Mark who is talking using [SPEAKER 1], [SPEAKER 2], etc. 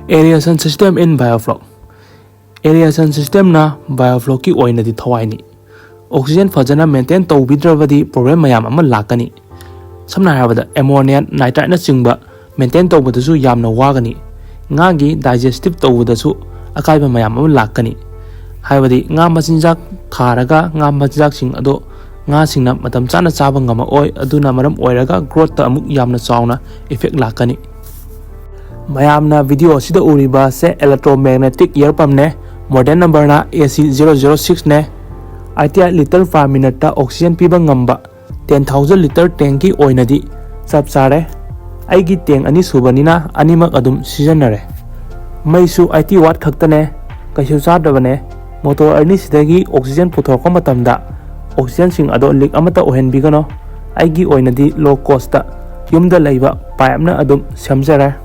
[SPEAKER 1] Aeration system in Biofloc. Aeration system na Biofloc ki oina di thawai ni. Oxygen fajana maintain tawbidravadi problem mayam ama lakani. Samna harabada ammonia nitrate na chingba maintain tawbadasu yamna wagani. Nga gi digestive tawbadasu akaiba mayam ama lakani. Haibadi nga machinjak tharaga nga machinjak sing ado nga singna matam chana chaba ngama oi aduna maram oiraga growth ta amuk yamna chawna effect lakani. Mayamna video sida uriba se electromagnetic ear pump ne model number na AC006 ne 80 liter per minute ta oxygen piba ngamba 10,000 liter tank ki oinadi chap chare aigi tank ani subanina animak adum sijanare maisu 80 watt khaktane kaisu chadabane motor ani sidagi oxygen puthorko matamda oxygen sing ado leak amata ohen bigano aigi oinadi low cost ta yumda leiba pipe na adum samjare